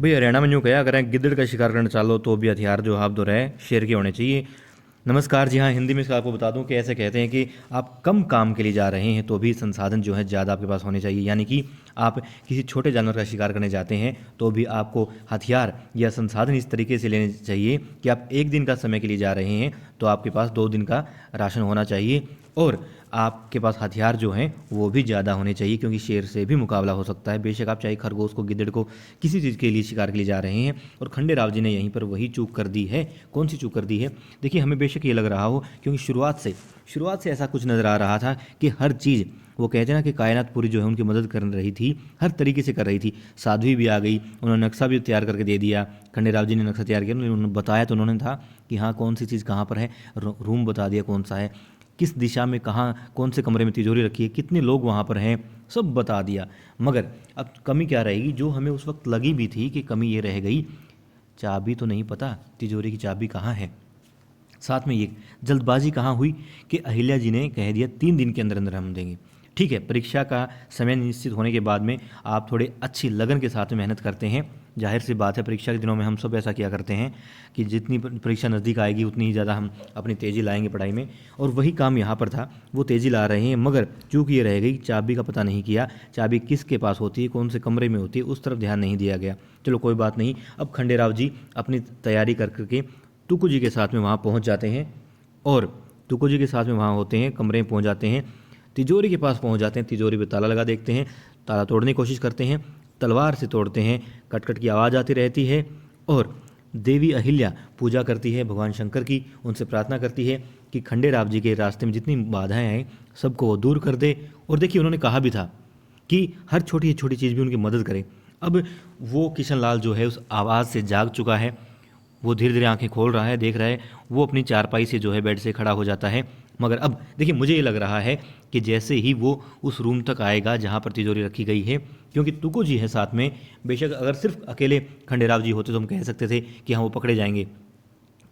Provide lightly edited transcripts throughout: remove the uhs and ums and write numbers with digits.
भाई हरियाणा में यूँ कहा करें, गिद्दड़ का शिकार करना चालो तो भी हथियार जो आप दो रहे शेर के होने चाहिए। नमस्कार जी हाँ, हिंदी में इसका आपको बता दूं कि ऐसे कहते हैं कि आप कम काम के लिए जा रहे हैं तो भी संसाधन जो है ज़्यादा आपके पास होने चाहिए। यानी कि आप किसी छोटे जानवर का शिकार करने जाते हैं तो भी आपको हथियार या संसाधन इस तरीके से लेने चाहिए कि आप एक दिन का समय के लिए जा रहे हैं तो आपके पास 2 दिन का राशन होना चाहिए, और आपके पास हथियार जो हैं वो भी ज़्यादा होने चाहिए, क्योंकि शेर से भी मुकाबला हो सकता है। बेशक आप चाहे खरगोश को, गिद्दड़ को, किसी चीज़ के लिए शिकार के लिए जा रहे हैं। और खंडे राव जी ने यहीं पर वही चूक कर दी है। कौन सी चूक कर दी है? देखिए, हमें बेशक ये लग रहा हो, क्योंकि शुरुआत से ऐसा कुछ नज़र आ रहा था कि हर चीज़, वो कहते हैं ना कि कायनात पूरी जो है उनकी मदद कर रही थी, हर तरीके से कर रही थी। साध्वी भी आ गई, उन्होंने नक्शा भी तैयार करके दे दिया। खंडे राव जी ने नक्शा तैयार किया, उन्होंने बताया तो उन्होंने था कि हाँ कौन सी चीज़ कहाँ पर है, रूम बता दिया कौन सा है, किस दिशा में कहाँ कौन से कमरे में तिजोरी रखी है, कितने लोग वहाँ पर हैं, सब बता दिया। मगर अब कमी क्या रहेगी, जो हमें उस वक्त लगी भी थी कि कमी ये रह गई, चाबी तो नहीं पता, तिजोरी की चाबी कहाँ है। साथ में ये जल्दबाजी कहाँ हुई कि अहिल्या जी ने कह दिया 3 दिन के अंदर अंदर हम देंगे। ठीक है, परीक्षा का समय निश्चित होने के बाद में आप थोड़े अच्छी लगन के साथ में मेहनत करते हैं। जाहिर सी बात है, परीक्षा के दिनों में हम सब ऐसा किया करते हैं कि जितनी परीक्षा नज़दीक आएगी उतनी ही ज़्यादा हम अपनी तेज़ी लाएंगे पढ़ाई में, और वही काम यहाँ पर था, वो तेज़ी ला रहे हैं। मगर चूँकि ये रह गई, चाबी का पता नहीं किया, चाबी किसके पास होती है, कौन से कमरे में होती है, उस तरफ ध्यान नहीं दिया गया। चलो कोई बात नहीं, अब खंडेराव जी अपनी तैयारी कर करके तुकु जी के साथ में वहाँ पहुँच जाते हैं, और तुकु जी के साथ में वहाँ होते हैं, कमरे में पहुँच जाते हैं, तिजोरी के पास पहुँच जाते हैं, तिजोरी पे ताला लगा देखते हैं, ताला तोड़ने की कोशिश करते हैं, तलवार से तोड़ते हैं, कट कट की आवाज़ आती रहती है, और देवी अहिल्या पूजा करती है भगवान शंकर की, उनसे प्रार्थना करती है कि खंडेराव जी के रास्ते में जितनी बाधाएं हैं सबको वो दूर कर दे। और देखिए, उन्होंने कहा भी था कि हर छोटी छोटी चीज़ भी उनकी मदद करे। अब वो किशन लाल जो है उस आवाज़ से जाग चुका है, वो धीरे धीरे आंखें खोल रहा है, देख रहा है, वो अपनी चारपाई से जो है बेड से खड़ा हो जाता है। मगर अब देखिए, मुझे ये लग रहा है कि जैसे ही वो उस रूम तक आएगा जहाँ पर तिजोरी रखी गई है, क्योंकि तुको जी है साथ में, बेशक अगर सिर्फ अकेले खंडेराव जी होते तो हम कह सकते थे कि हाँ वो पकड़े जाएंगे।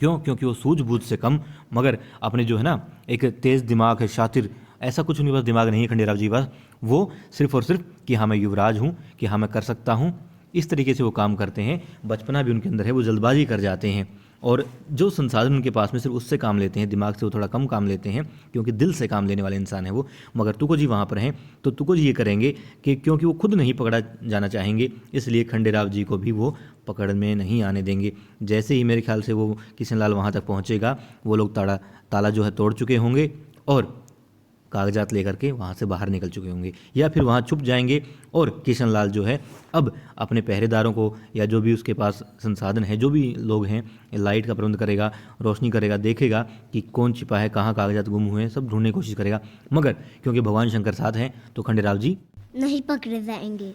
क्यों? क्योंकि वो सूझबूझ से कम, मगर अपने जो है ना एक तेज़ दिमाग है, शातिर, ऐसा कुछ उनके पास दिमाग नहीं है खंडेराव जी के पास। वो सिर्फ और सिर्फ कि हाँ मैं युवराज हूँ, कि हाँ मैं कर सकता हूँ, इस तरीके से वो काम करते हैं। बचपना भी उनके अंदर है, वो जल्दबाजी कर जाते हैं, और जो संसाधन उनके पास में सिर्फ उससे काम लेते हैं, दिमाग से वो थोड़ा कम काम लेते हैं, क्योंकि दिल से काम लेने वाले इंसान है वो। मगर तुको जी वहाँ पर हैं तो तुको जी ये करेंगे कि क्योंकि वो खुद नहीं पकड़ा जाना चाहेंगे, इसलिए खंडेराव जी को भी वो पकड़ में नहीं आने देंगे। जैसे ही मेरे ख्याल से वो किशन लाल वहाँ तक पहुँचेगा, वो लोग ताला जो है तोड़ चुके होंगे, और कागजात लेकर के वहाँ से बाहर निकल चुके होंगे, या फिर वहाँ छुप जाएंगे। और किशन लाल जो है अब अपने पहरेदारों को, या जो भी उसके पास संसाधन है, जो भी लोग हैं, लाइट का प्रबंध करेगा, रोशनी करेगा, देखेगा कि कौन छिपा है, कहाँ कागजात गुम हुए हैं, सब ढूंढने की कोशिश करेगा। मगर क्योंकि भगवान शंकर साथ हैं तो खंडेराव जी नहीं पकड़े जाएंगे।